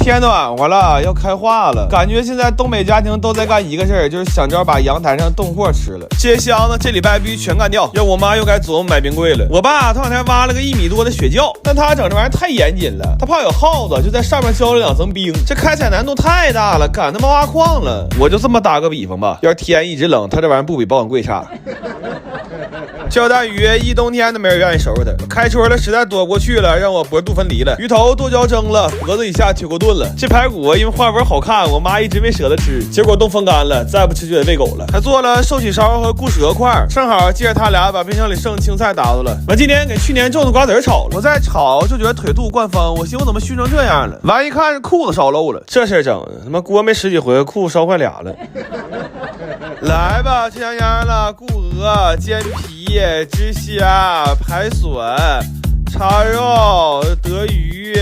天都晚上了，要开化了，感觉现在东北家庭都在干一个事儿，就是想着把阳台上冻货吃了。这些箱子这礼拜必须全干掉，要我妈又该琢磨买冰柜了。我爸头两天挖了个1米多的雪窖，但他整这玩意儿太严谨了，他怕有耗子，就在上面浇了2层冰，这开采难度太大了，赶他妈挖矿了。我就这么打个比方吧，要是天一直冷，他这玩意儿不比保险柜差。焦带鱼一冬天都没人愿意收拾它，开春了实在躲过去了，让我脖肚分离了，鱼头剁椒蒸了，脖子以下铁锅炖了。这排骨因为花纹好看，我妈一直没舍得吃，结果冻风干了，再不吃就得喂狗了。还做了寿喜烧和固蛇块，正好借着他俩把冰箱里剩青菜打发了。完今天给去年种的瓜子炒了，我再炒就觉得腿肚灌风，我寻思我怎么熏成这样了，完一看是裤子烧漏了，这事儿整的他妈锅没10几回，裤子烧坏俩了。来吧，吃香香了，顾鹅、煎皮、汁虾、排笋、叉肉、德鱼、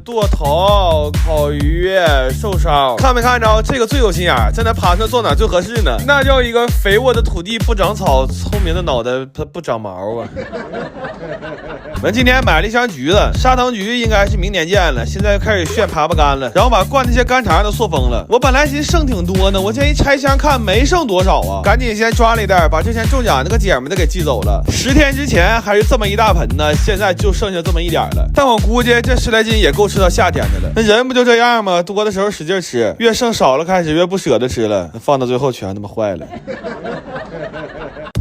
剁头、烤鱼、瘦烧，看没看着？这个最有心眼，在那盘子坐哪最合适呢？那叫一个肥沃的土地不长草，聪明的脑袋它不长毛啊！我今天买了一箱橘子，砂糖橘应该是明年见了，现在开始炫爬干了，然后把灌那些干肠都塑封了。我本来寻思剩挺多呢，我这一拆箱看没剩多少啊，赶紧先抓了一袋，把之前中奖那个姐们的给寄走了。10天之前还是这么一大盆呢，现在就剩下这么一点了。但我估计这10来斤也够吃到夏天的了。那人不就这样吗？多的时候使劲吃，越剩少了开始越不舍得吃了，放到最后全他妈坏了。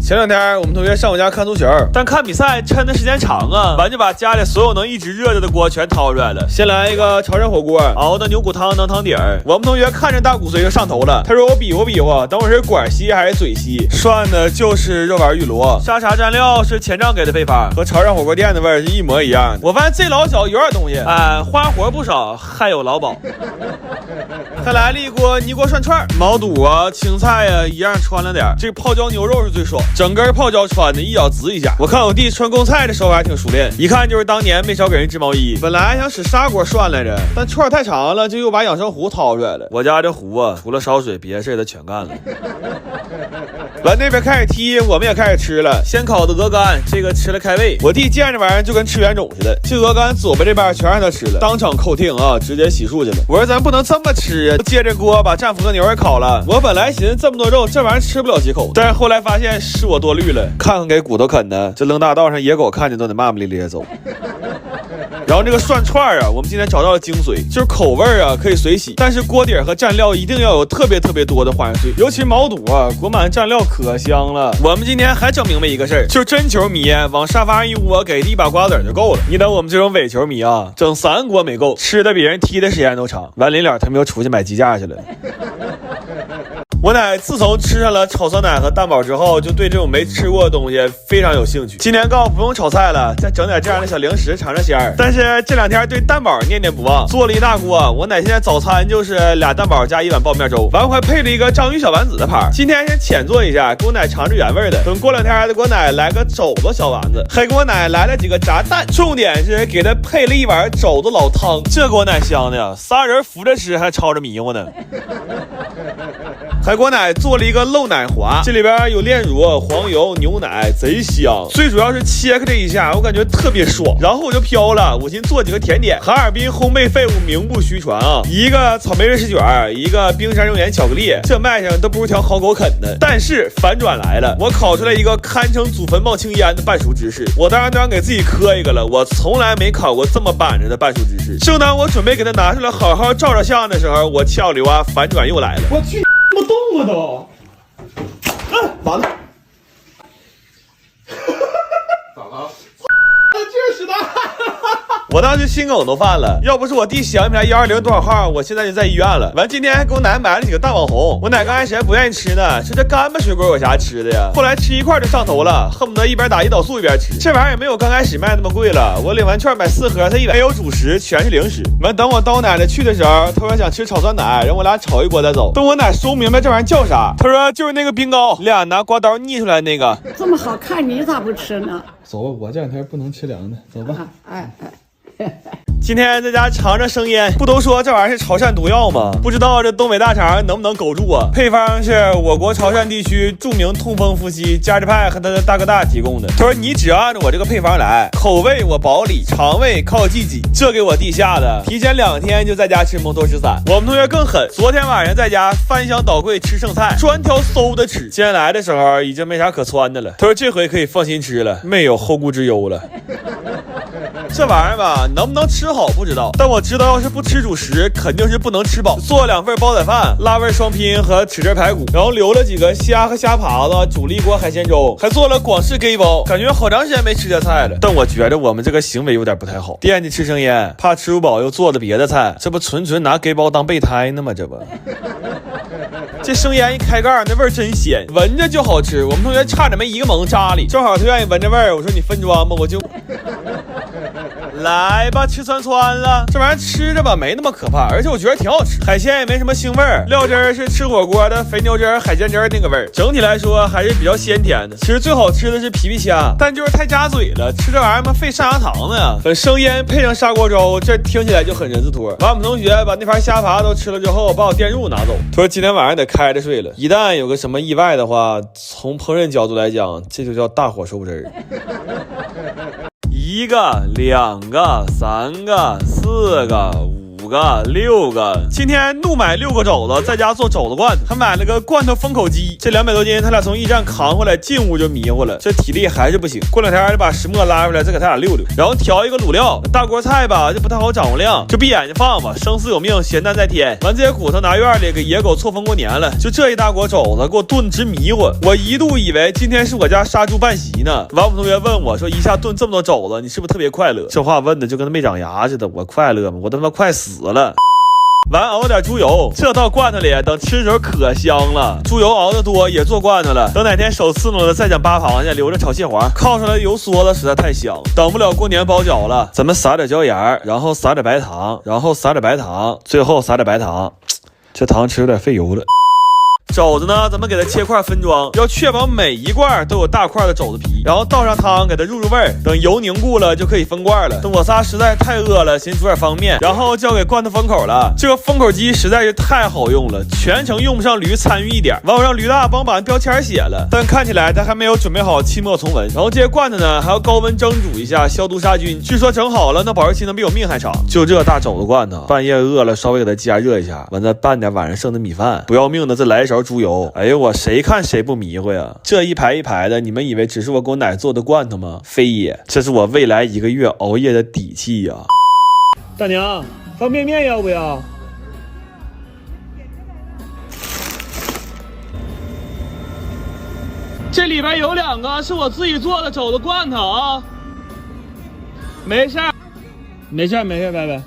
前两天我们同学上我家看足球，但看比赛抻的时间长啊，完就把家里所有能一直热着的锅全掏出来了。先来一个潮汕火锅，熬的牛骨汤当汤底儿。我们同学看着大骨髓就上头了，他说我比划，等会是管稀还是嘴稀？涮的就是肉丸玉螺，沙茶蘸料是前账给的配方，和潮汕火锅店的味儿是一模一样。我发现这老小有点东西，花活不少，还有劳保。还来了一锅泥锅涮串，毛肚啊、青菜啊一样穿了点，这泡椒牛肉是最爽。整根泡椒穿的，一咬滋一下。我看我弟穿贡菜的时候还挺熟练，一看就是当年没少给人织毛衣。本来想使砂锅涮来着，但串太长了，就又把养生壶掏出来了。我家这壶啊，除了烧水，别的事他全干了。完那边开始踢，我们也开始吃了。先烤的鹅肝，这个吃了开胃。我弟见这玩意儿就跟吃圆种似的，这鹅肝左边这边全让他吃了，当场扣听啊，直接洗漱去了。我说咱不能这么吃啊，接着锅把战斧和牛也烤了。我本来寻思这么多肉，这玩意儿吃不了几口，但是后来发现是我多虑了，看看给骨头啃的，这扔大道上野狗看见都得骂骂咧咧走。然后这个涮串啊，我们今天找到了精髓，就是口味啊可以随洗，但是锅底和蘸料一定要有特别多的花生碎，尤其毛肚啊，裹满蘸料可香了。我们今天还整明白一个事儿，就是真球迷往沙发上一窝，给一把瓜子就够了。你等我们这种伪球迷啊，整3锅没够，吃的比人踢的时间都长。完临了他们又出去买鸡架去了。我奶自从吃上了炒酸奶和蛋堡之后，就对这种没吃过的东西非常有兴趣。今年告诉不用炒菜了，再整点这样的小零食尝尝鲜儿。但是这2天对蛋堡念念不忘，做了一大锅。我奶现在早餐就是2蛋堡加1碗爆面粥，完还配了一个章鱼小丸子的盘。今天先浅做一下，给我奶尝着原味的。等过2天再给我奶来个肘子小丸子，还给我奶来了几个炸蛋，重点是给他配了一碗肘子老汤，这给我奶香的呀，3人扶着吃还吵着迷糊呢。还给我奶做了一个漏奶滑，这里边有炼乳、黄油、牛奶，贼香。最主要是切开这一下，我感觉特别爽。然后我就飘了，我寻思做几个甜点。哈尔滨烘焙废物名不虚传啊，一个草莓瑞士卷，一个冰山熔岩巧克力，这卖相都不如条好狗啃的。但是反转来了，我烤出来一个堪称祖坟冒青烟的半熟芝士。我当然都想给自己磕一个了，我从来没烤过这么板着的半熟芝士。正当我准备给它拿出来好好照照相的时候，我翘溜啊，反转又来了。我去。不动了都，完了，咋了？这是的，我当时心梗都犯了，要不是我弟想不起来120多少号，我现在就在医院了。完今天还给我奶买了几个蛋网红，我奶刚开始还不愿意吃呢，说这干巴水果有啥吃的呀？后来吃一块就上头了，恨不得一边打胰岛素一边吃。这玩意儿也没有刚开始卖那么贵了，我领完券买4盒，它100没有主食，全是零食。完等我到我奶奶去的时候，她说想吃炒酸奶，让我俩炒一锅再走。等我奶说不明白这玩意儿叫啥，她说就是那个冰糕，俩拿刮刀腻出来那个。这么好看，你咋不吃呢？走吧，我这2天不能吃凉的，走吧。今天在家尝着生腌，不都说这玩意儿是潮汕毒药吗？不知道这东北大肠能不能苟住啊？配方是我国潮汕地区著名痛风夫妻加之派和他的大哥大提供的。他说你只要按照我这个配方来，口味我保理，肠胃靠自己。这给我弟下的，提前2天就在家吃蒙头十三。我们同学更狠，昨天晚上在家翻箱倒柜吃剩菜，专挑馊的吃。今天来的时候已经没啥可穿的了。他说这回可以放心吃了，没有后顾之忧了。这玩意儿吧，能不能吃好不知道，但我知道要是不吃主食，肯定是不能吃饱。做2份煲仔饭、辣味双拼和豉汁排骨，然后留了几个虾和虾爬子，煮了一锅海鲜粥，还做了广式给包。感觉好长时间没吃这菜了，但我觉得我们这个行为有点不太好。惦记吃生腌，怕吃不饱又做了别的菜，这不纯拿给包当备胎呢吗？这不。这生腌一开盖，那味儿真鲜，闻着就好吃。我们同学差点没一个猛扎里，正好他愿意闻这味儿，我说你分装吧，我就来吧，吃串了。这玩意儿吃着吧没那么可怕，而且我觉得挺好吃，海鲜也没什么腥味儿，料汁儿是吃火锅的肥牛汁儿、海鲜汁儿那个味儿。整体来说还是比较鲜甜的。其实最好吃的是皮皮虾，但就是太扎嘴了，吃这玩意儿嘛费上牙糖呢呀。粉生腌配上砂锅粥，这听起来就很人字拖。完，我们同学把那盘虾爬都吃了之后，把我电褥拿走，他说今天晚上得开着睡了，一旦有个什么意外的话，从烹饪角度来讲，这就叫大火收汁儿。1个、2个、3个、4个、5个、6个，今天怒买6个肘子，在家做肘子罐头，还买了个罐头封口机。这200多斤，他俩从驿站扛回来，进屋就迷糊了，这体力还是不行。过2天就把石墨拉出来，再给他俩溜溜，然后调一个卤料。大锅菜吧，就不太好掌握量，就闭眼睛放吧，生死有命，咸淡在天。完这些骨头拿院里给野狗错峰过年了，就这一大锅肘子给我炖直迷糊。我一度以为今天是我家杀猪办席呢。完，我们同学问我说，一下炖这么多肘子，你是不是特别快乐？这话问的就跟他没长牙似的，我快乐吗？我他妈快死了。完熬点猪油，这到罐头里，等吃的时候可香了。猪油熬得多也做罐头了，等哪天手刺挠了再整扒螃蟹，留着炒蟹黄，靠出来的油嗦了实在太香。等不了过年包饺了，咱们撒点椒盐，然后撒点白糖，然后撒点白糖，最后撒点白糖。这糖吃有点费油了。肘子呢，咱们给它切块分装，要确保每一罐都有大块的肘子皮，然后倒上汤给它入味儿，等油凝固了就可以分罐了。等我仨实在太饿了，先煮点方便，然后交给罐头封口了。这个封口机实在是太好用了，全程用不上驴参与一点。完我让驴大帮把标签写了，但看起来他还没有准备好期末重文。然后这些罐头呢还要高温蒸煮一下，消毒杀菌，据说整好了那保质期能比我命还长。就这大肘子罐头，半夜饿了稍微给它加热一下，完再拌点晚上剩的米饭，不要命的再来一勺猪油。哎呦我谁看谁不迷糊呀？这一排一排的，你们以为只是我给我奶做的罐头吗？非也，这是我未来1个月熬夜的底气呀！大娘，方便面要不要？这里边有2个是我自己做的肘子罐头啊，没事儿，拜拜。